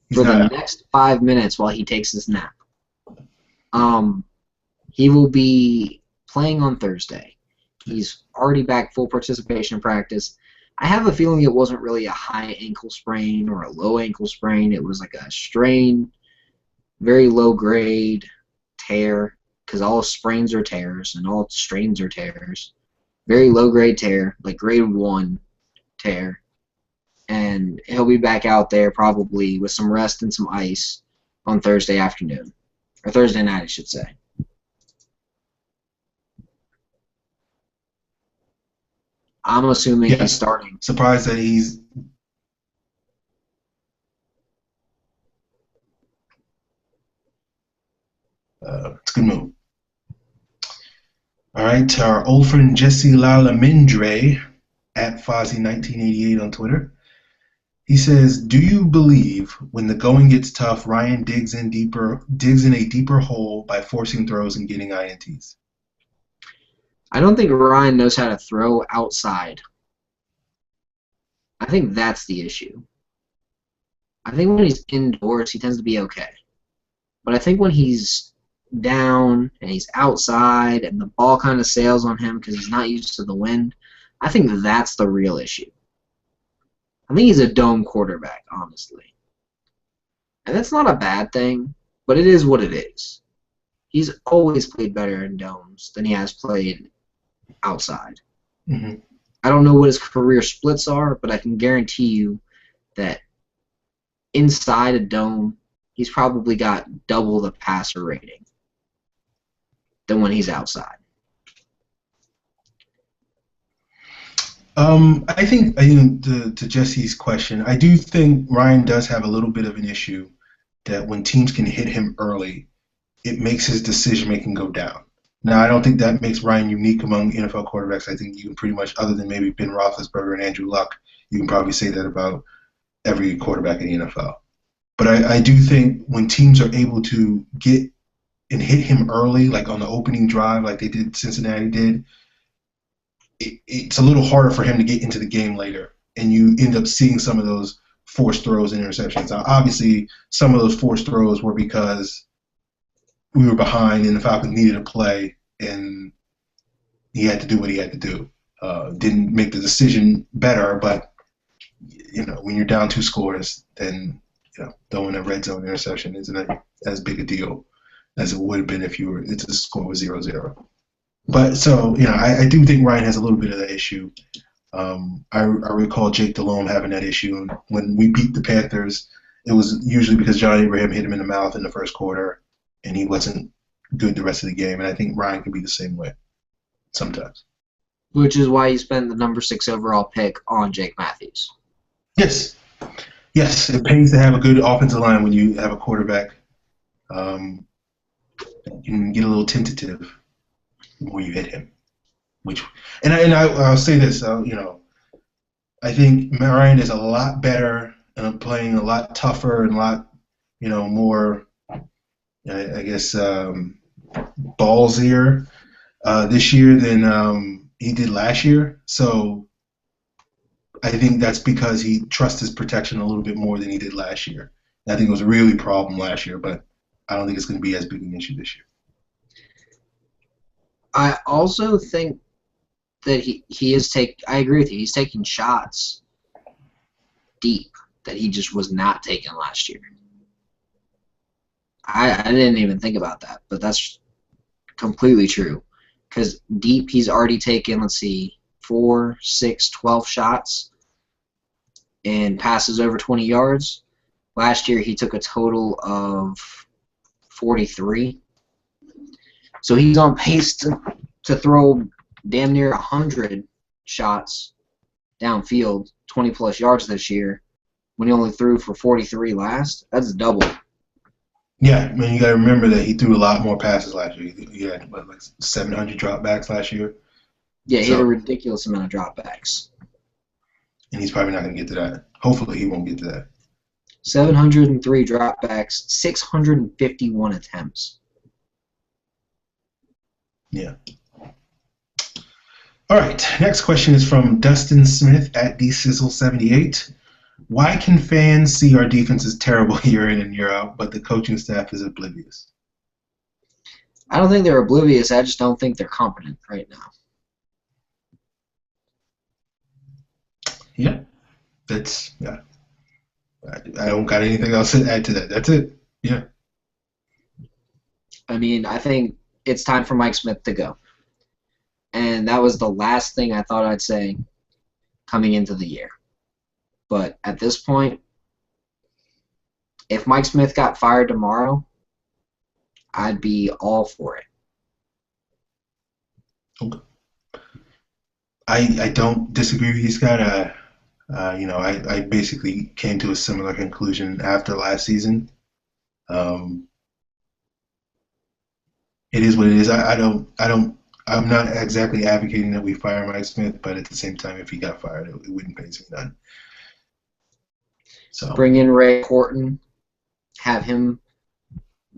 He's For the not out. next 5 minutes while he takes his nap. He will be playing on Thursday. He's already back full participation in practice. I have a feeling it wasn't really a high ankle sprain or a low ankle sprain. It was like a strain, very low grade tear, because all sprains are tears and all strains are tears. Very low grade tear, like grade 1 tear. And he'll be back out there probably with some rest and some ice on Thursday afternoon. Or Thursday night, I should say. I'm assuming he's starting. Surprised that he's... it's a good move. All right, our old friend Jesse Lalamindre at Fozzie1988 on Twitter. He says, "Do you believe when the going gets tough, Ryan digs in a deeper hole by forcing throws and getting INTs?" I don't think Ryan knows how to throw outside. I think that's the issue. I think when he's indoors, he tends to be okay. But I think when he's down and he's outside and the ball kind of sails on him because he's not used to the wind, I think that's the real issue. I think he's a dome quarterback, honestly. And that's not a bad thing, but it is what it is. He's always played better in domes than he has played outside. Mm-hmm. I don't know what his career splits are, but I can guarantee you that inside a dome, he's probably got double the passer rating than when he's outside. I think to Jesse's question, I do think Ryan does have a little bit of an issue that when teams can hit him early, it makes his decision-making go down. Now, I don't think that makes Ryan unique among NFL quarterbacks. I think you can pretty much, other than maybe Ben Roethlisberger and Andrew Luck, you can probably say that about every quarterback in the NFL. But I do think when teams are able to get and hit him early, like on the opening drive, like Cincinnati did, it's a little harder for him to get into the game later, and you end up seeing some of those forced throws and interceptions. Now, obviously, some of those forced throws were because we were behind and the Falcons needed a play, and he had to do what he had to do. Didn't make the decision better, but when you're down 2 scores, then throwing a red zone interception isn't as big a deal as it would have been if the score was 0-0. But so, I do think Ryan has a little bit of that issue. I recall Jake Delhomme having that issue. And when we beat the Panthers, it was usually because John Abraham hit him in the mouth in the first quarter, and he wasn't good the rest of the game. And I think Ryan can be the same way sometimes. Which is why you spent the number 6 overall pick on Jake Matthews. Yes, it pays to have a good offensive line when you have a quarterback. You can get a little tentative where you hit him. I'll say this, I think Ryan is a lot better and playing a lot tougher and a lot, more, I guess, ballsier this year than he did last year. So I think that's because he trusts his protection a little bit more than he did last year. And I think it was really a problem last year, but I don't think it's going to be as big an issue this year. I also think that I agree with you. He's taking shots deep that he just was not taking last year. I didn't even think about that, but that's completely true. Because deep, he's already taken, 4, 6, 12 shots and passes over 20 yards. Last year, he took a total of 43. So he's on pace to throw damn near 100 shots downfield, 20-plus yards this year, when he only threw for 43 last. That's double. Yeah, I mean, you got to remember that he threw a lot more passes last year. He had, what, like 700 dropbacks last year? Yeah, he had a So, ridiculous amount of dropbacks. and he's probably not going to get to that. Hopefully, he won't get to that. 703 dropbacks, 651 attempts. Yeah. All right. Next question is from Dustin Smith at DSizzle78. Why can fans see our defense is terrible year in and year out, but the coaching staff is oblivious? I don't think they're oblivious. I just don't think they're competent right now. Yeah. Yeah. I don't got anything else to add to that. That's it. Yeah. I mean, I think it's time for Mike Smith to go. And that was the last thing I thought I'd say coming into the year. But at this point, if Mike Smith got fired tomorrow, I'd be all for it. Okay. I don't disagree with you, Scott. I basically came to a similar conclusion after last season. It is what it is. I'm not exactly advocating that we fire Mike Smith, but at the same time, if he got fired, it wouldn't phase me none. So bring in Ray Horton, have him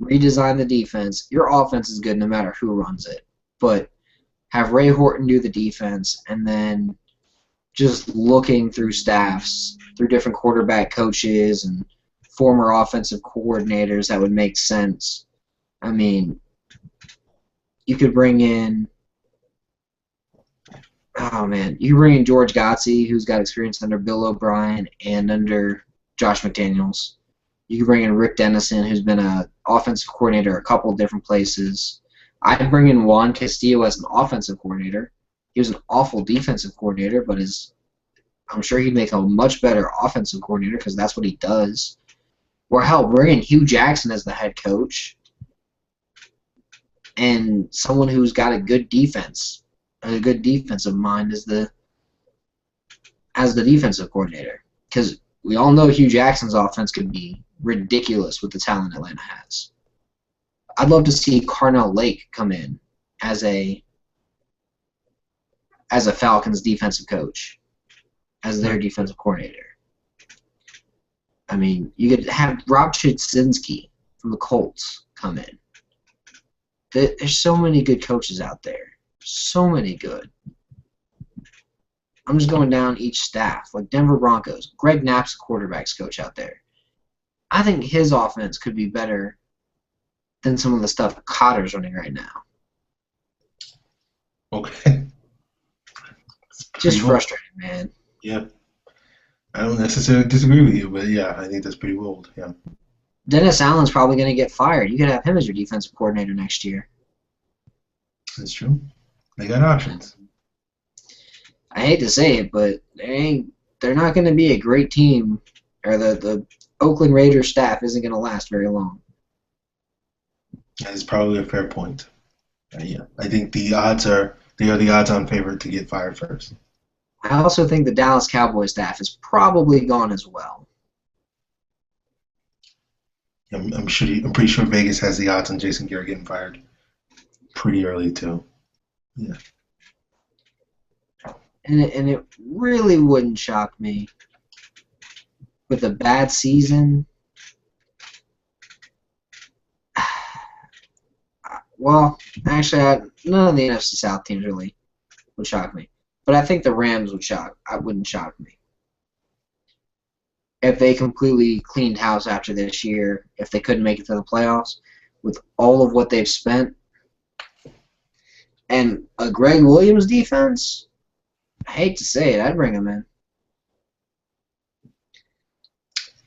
redesign the defense. Your offense is good no matter who runs it, but have Ray Horton do the defense, and then just looking through staffs, through different quarterback coaches and former offensive coordinators, that would make sense. I mean, you could bring in, you bring in George Godsey, who's got experience under Bill O'Brien and under Josh McDaniels. You could bring in Rick Dennison, who's been an offensive coordinator a couple of different places. I'd bring in Juan Castillo as an offensive coordinator. He was an awful defensive coordinator, but I'm sure he'd make a much better offensive coordinator because that's what he does. Or hell, bring in Hugh Jackson as the head coach and someone who's got a good defense, a good defensive mind as the defensive coordinator. Because we all know Hugh Jackson's offense could be ridiculous with the talent Atlanta has. I'd love to see Carnell Lake come in as a Falcons defensive coach, as their defensive coordinator. I mean, you could have Rob Chudzinski from the Colts come in. There's so many good coaches out there. So many good. I'm just going down each staff. Like Denver Broncos, Greg Knapp's the quarterback's coach out there. I think his offense could be better than some of the stuff Cotter's running right now. Okay. Just frustrating, man. Yeah. I don't necessarily disagree with you, but yeah, I think that's pretty bold. Yeah. Dennis Allen's probably going to get fired. You could have him as your defensive coordinator next year. That's true. They got options. I hate to say it, but they're not going to be a great team, or the Oakland Raiders staff isn't going to last very long. That is probably a fair point. Yeah, I think they are the odds-on favorite to get fired first. I also think the Dallas Cowboys staff is probably gone as well. I'm pretty sure Vegas has the odds on Jason Garrett getting fired pretty early too. Yeah. And it really wouldn't shock me with a bad season. Well, actually, none of the NFC South teams really would shock me. But I think the Rams wouldn't shock me. If they completely cleaned house after this year, if they couldn't make it to the playoffs, with all of what they've spent, and a Greg Williams defense, I hate to say it, I'd bring him in.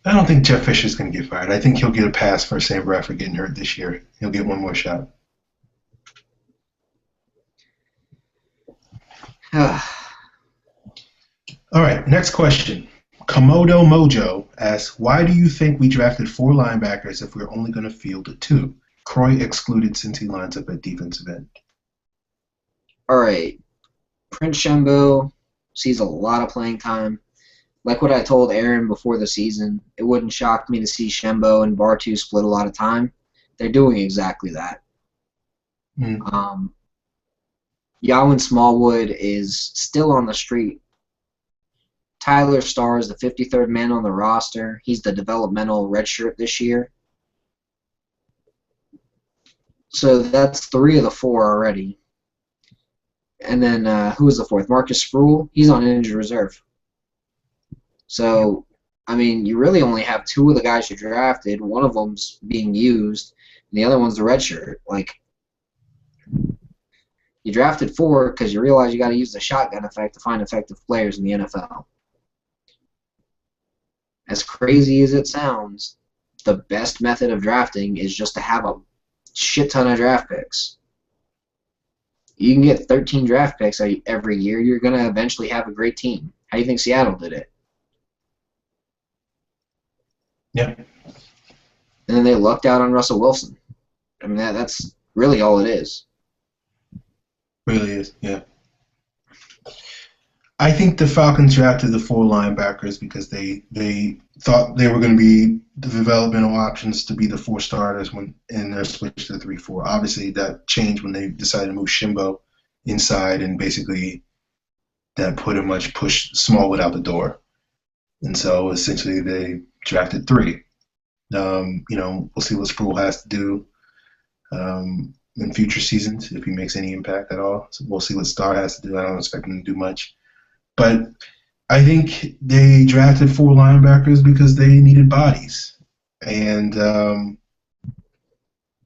I don't think Jeff Fisher's going to get fired. I think he'll get a pass for Sam Bradford getting hurt this year. He'll get one more shot. All right, next question. Komodo Mojo asks, why do you think we drafted 4 linebackers if we're only going to field 2? Croy excluded since he lines up at defensive end. All right. Prince Shembo sees a lot of playing time. Like what I told Aaron before the season, it wouldn't shock me to see Shembo and Bartu split a lot of time. They're doing exactly that. Mm. Yawan Smallwood is still on the street. Tyler Starr is the 53rd man on the roster. He's the developmental redshirt this year. So that's 3 of the 4 already. And then who is the 4th? Marcus Sproul. He's on injured reserve. So, I mean, you really only have 2 of the guys you drafted. One of them's being used, and the other one's the redshirt. Like, you drafted 4 because you realize you got to use the shotgun effect to find effective players in the NFL. As crazy as it sounds, the best method of drafting is just to have a shit ton of draft picks. You can get 13 draft picks every year. You're going to eventually have a great team. How do you think Seattle did it? Yeah. And then they lucked out on Russell Wilson. I mean, that's really all it is. Really is, yeah. I think the Falcons drafted the 4 linebackers because they thought they were going to be the developmental options to be the 4 starters in their switch to 3-4. Obviously, that changed when they decided to move Shimbo inside, and basically that pretty much pushed Smallwood out the door. And so essentially they drafted 3. We'll see what Sproul has to do in future seasons if he makes any impact at all. So we'll see what Starr has to do. I don't expect him to do much. But I think they drafted 4 linebackers because they needed bodies. And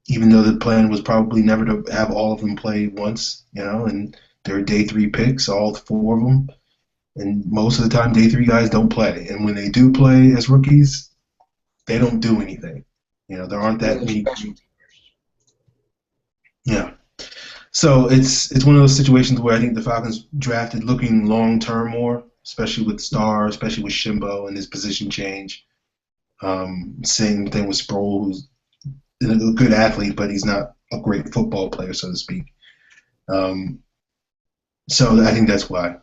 even though the plan was probably never to have all of them play once, and they're day 3 picks, all 4 of them. And most of the time, day 3 guys don't play. And when they do play as rookies, they don't do anything. There aren't that many. Yeah. So it's one of those situations where I think the Falcons drafted looking long-term more, especially with Starr, especially with Shimbo and his position change. Same thing with Sproul, who's a good athlete, but he's not a great football player, so to speak. So I think that's why,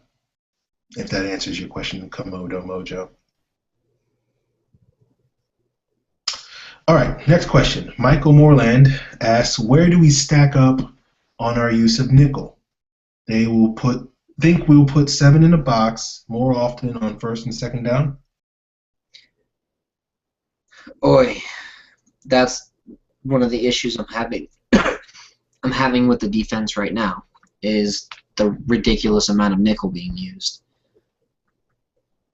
if that answers your question, Komodo Mojo. All right, next question. Michael Moreland asks, where do we stack up on our use of nickel? They will think we'll put 7 in the box more often on first and second down. Oi, that's one of the issues I'm having. I'm having with the defense right now is the ridiculous amount of nickel being used.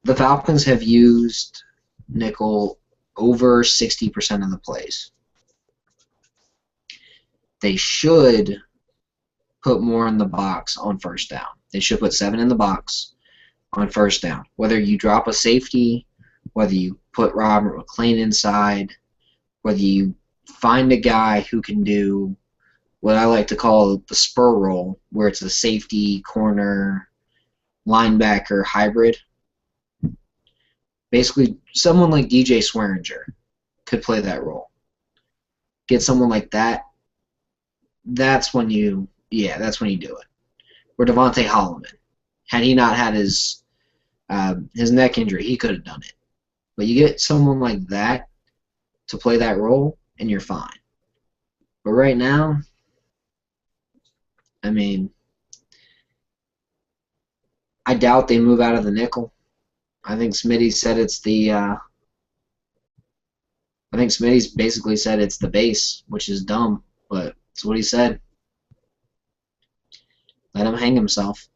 The Falcons have used nickel over 60% of the plays. They should put more in the box on first down. They should put 7 in the box on first down. Whether you drop a safety, whether you put Robert McClain inside, whether you find a guy who can do what I like to call the spur roll, where it's a safety, corner, linebacker hybrid. Basically, someone like DJ Swearinger could play that role. Get someone like that. That's when you do it. Or Devontae Holloman. Had he not had his neck injury, he could have done it. But you get someone like that to play that role, and you're fine. But right now, I mean, I doubt they move out of the nickel. I think Smitty said it's the. I think Smitty's basically said it's the base, which is dumb, but it's what he said. Let him hang himself.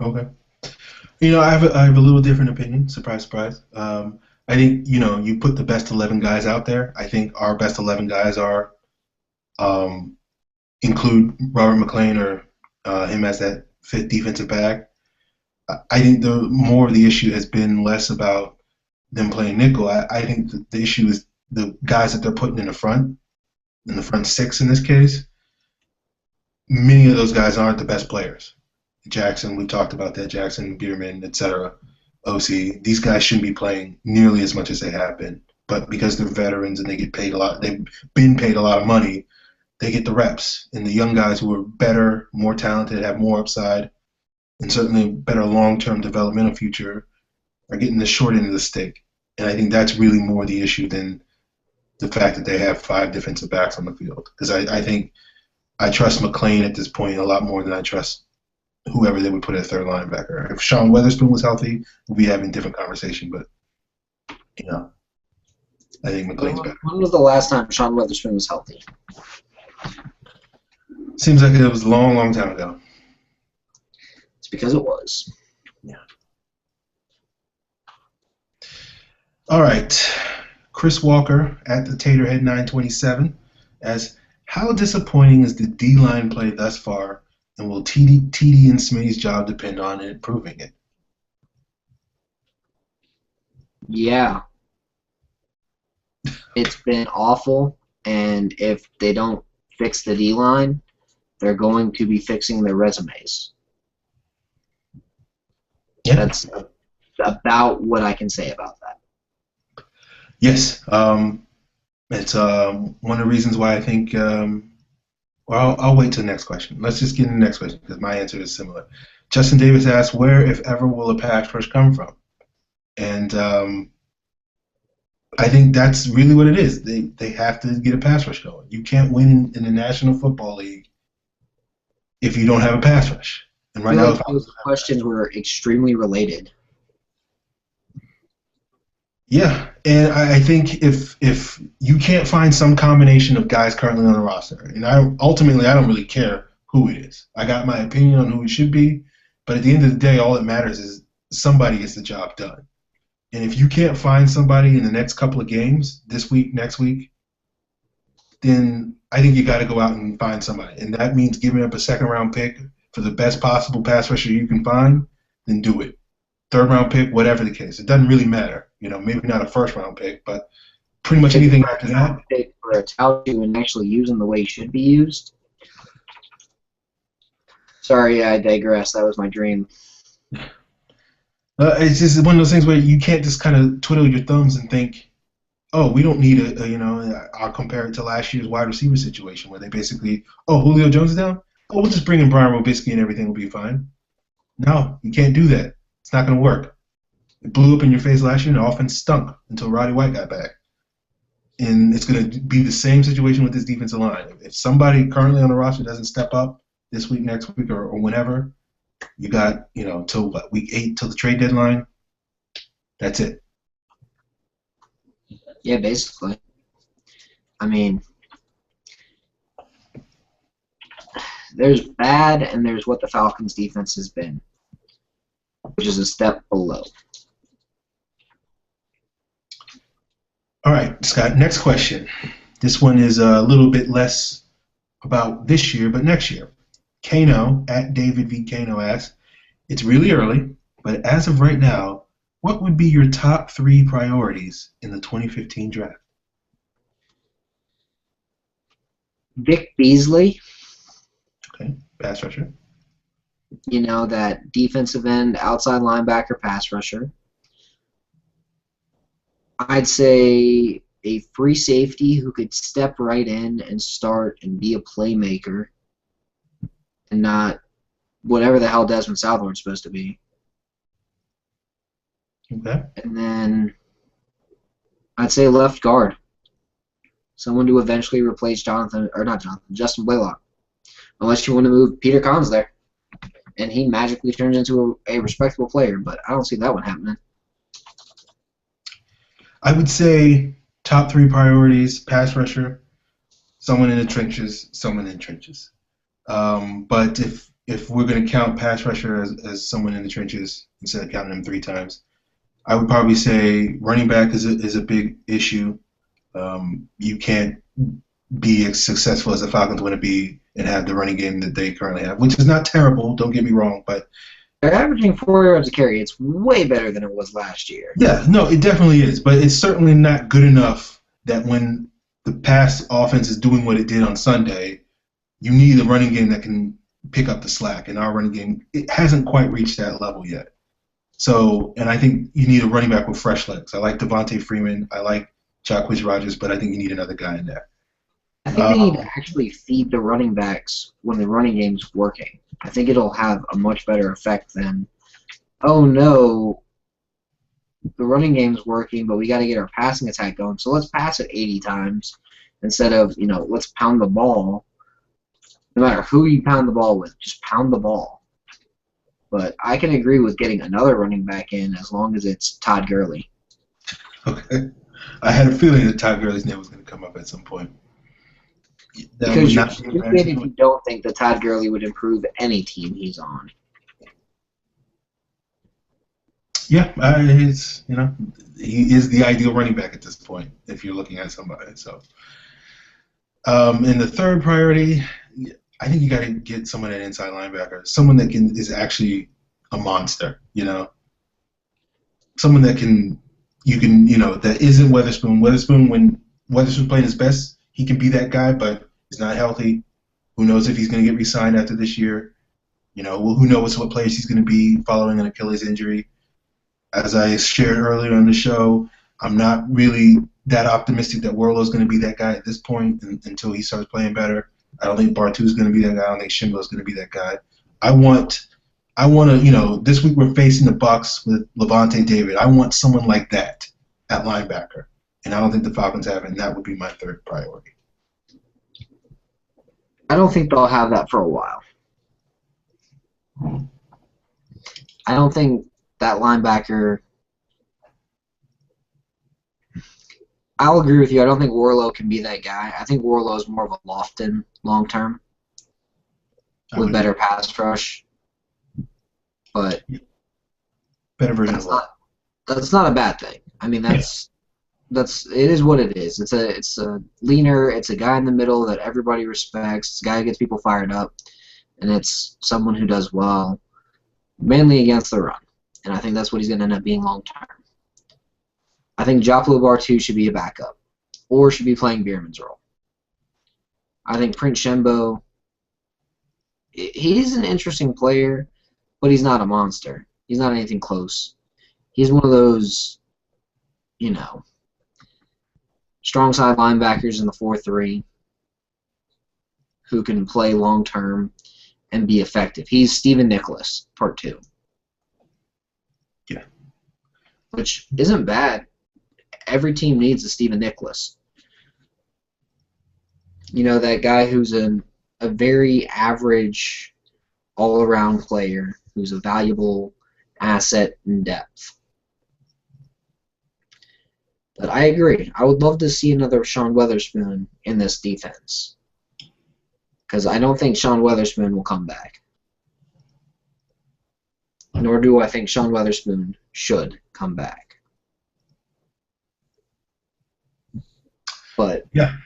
Okay. I have a little different opinion. Surprise, surprise. I think you put the best 11 guys out there. I think our best 11 guys are include Robert McClain or him as that 5th defensive back. I think the more of the issue has been less about them playing nickel. I think the issue is the guys that they're putting in the front 6 in this case. Many of those guys aren't the best players. Jackson, we talked about that. Jackson, Bierman, etc. OC. These guys shouldn't be playing nearly as much as they have been. But because they're veterans and they get paid a lot, they've been paid a lot of money, they get the reps. And the young guys who are better, more talented, have more upside, and certainly a better long-term developmental future are getting the short end of the stick. And I think that's really more the issue than the fact that they have 5 defensive backs on the field. Because I think I trust McLean at this point a lot more than I trust whoever they would put at third linebacker. If Sean Weatherspoon was healthy, we'd be having a different conversation. But, I think McLean's better. When was the last time Sean Weatherspoon was healthy? Seems like it was a long, long time ago. It's because it was. Yeah. All right. Chris Walker at the Taterhead 927 asks, how disappointing is the D-line play thus far, and will TD and Smitty's job depend on improving it? Yeah. It's been awful, and if they don't fix the D-line, they're going to be fixing their resumes. Yeah. That's about what I can say about that. Yes. It's one of the reasons why I think I'll wait till the next question. Let's just get in the next question because my answer is similar. Justin Davis asks, where, if ever, will a pass rush come from? And I think that's really what it is. They have to get a pass rush going. You can't win in the National Football League if you don't have a pass rush. And right now, those questions were extremely related. Yeah, and I think if you can't find some combination of guys currently on the roster, and I don't really care who it is. I got my opinion on who it should be, but at the end of the day, all that matters is somebody gets the job done. And if you can't find somebody in the next couple of games, this week, next week, then I think you got to go out and find somebody. And that means giving up a second-round pick for the best possible pass rusher you can find, then do it. Third-round pick, whatever the case. It doesn't really matter. Maybe not a first-round pick, but pretty much anything after that. Pick for a Tauchu and actually use him the way he should be used. Sorry, I digress. That was my dream. It's just one of those things where you can't just kind of twiddle your thumbs and think, oh, we don't need I'll compare it to last year's wide receiver situation where they basically, Julio Jones is down? We'll just bring in Brian Robisky and everything will be fine. No, you can't do that. It's not going to work. It blew up in your face last year and the offense stunk until Roddy White got back. And it's going to be the same situation with this defensive line. If somebody currently on the roster doesn't step up this week, next week, or whenever, you got, till week 8, till the trade deadline. That's it. Yeah, basically. I mean, there's bad and there's what the Falcons defense has been, which is a step below. All right, Scott, next question. This one is a little bit less about this year, but next year. Kano, at David V. Kano, asks, it's really early, but as of right now, what would be your top 3 priorities in the 2015 draft? Vic Beasley. Okay, pass rusher. That defensive end, outside linebacker, pass rusher. I'd say a free safety who could step right in and start and be a playmaker and not whatever the hell Desmond Southern's supposed to be. Okay. And then I'd say left guard. Someone to eventually replace Justin Blaylock. Unless you want to move Peter Kahns there. And he magically turns into a respectable player, but I don't see that one happening. I would say top 3 priorities, pass rusher, someone in the trenches, someone in trenches. But if we're going to count pass rusher as someone in the trenches instead of counting them 3 times, I would probably say running back is a big issue. You can't be as successful as the Falcons want to be and have the running game that they currently have, which is not terrible, don't get me wrong, but they're averaging 4 yards a carry. It's way better than it was last year. Yeah, no, it definitely is, but it's certainly not good enough that when the pass offense is doing what it did on Sunday, you need a running game that can pick up the slack. And our running game, it hasn't quite reached that level yet. So, and I think you need a running back with fresh legs. I like Devontae Freeman. I like Jacquizz Rodgers, but I think you need another guy in there. I think they need to actually feed the running backs when the running game's working. I think it'll have a much better effect than, oh no, the running game's working, but we got to get our passing attack going. So let's pass it 80 times instead of, let's pound the ball. No matter who you pound the ball with, just pound the ball. But I can agree with getting another running back in as long as it's Todd Gurley. Okay. I had a feeling that Todd Gurley's name was going to come up at some point. That Because would you're not be stupid if embarrassing. you don't think that Todd Gurley would improve any team he's on. Yeah, it's he is the ideal running back at this point if you're looking at somebody. So, and the third priority, I think you got to get someone at inside linebacker, someone that is actually a monster. Someone that that isn't Weatherspoon. When Weatherspoon's playing his best, he can be that guy, but he's not healthy. Who knows if he's going to get re-signed after this year? Who knows what place he's going to be following an Achilles injury. As I shared earlier on the show, I'm not really that optimistic that Warlow's going to be that guy at this point until he starts playing better. I don't think Bartu's going to be that guy. I don't think Shinbo's going to be that guy. I want to, this week we're facing the Bucks with Levante David. I want someone like that at linebacker, and I don't think the Falcons have it, and that would be my third priority. I don't think they'll have that for a while. I don't think that linebacker. I'll agree with you. I don't think Warlow can be that guy. I think Warlow is more of a Lofton long term with better pass rush. But better version of that. That's not a bad thing. I mean, it is what it is. It's a leaner. It's a guy in the middle that everybody respects. It's a guy who gets people fired up, and it's someone who does well, mainly against the run. And I think that's what he's going to end up being long term. I think Joplin Bartu should be a backup, or should be playing Bierman's role. I think Prince Shembo, he's an interesting player, but he's not a monster. He's not anything close. He's one of those, strong side linebackers in the 4-3 who can play long term and be effective. He's Stephen Nicholas, part 2. Yeah. Which isn't bad. Every team needs a Stephen Nicholas. That guy who's a very average all-around player who's a valuable asset in depth. But I agree. I would love to see another Sean Weatherspoon in this defense. Because I don't think Sean Weatherspoon will come back. Nor do I think Sean Weatherspoon should come back. But yeah,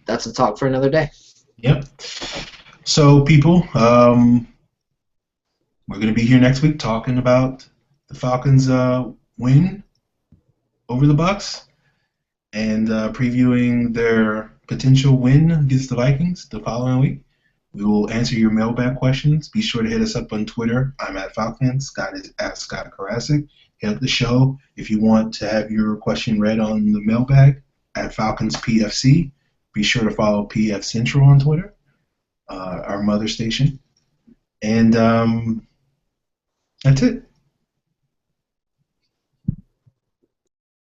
that's a talk for another day. Yep. So, people, we're going to be here next week talking about the Falcons' win over the Bucks and previewing their potential win against the Vikings the following week. We will answer your mailbag questions. Be sure to hit us up on Twitter. I'm at Falcons. Scott is at Scott Karasik. Hit up the show if you want to have your question read on the mailbag at Falcons PFC. Be sure to follow PF Central on Twitter, our mother station. And that's it.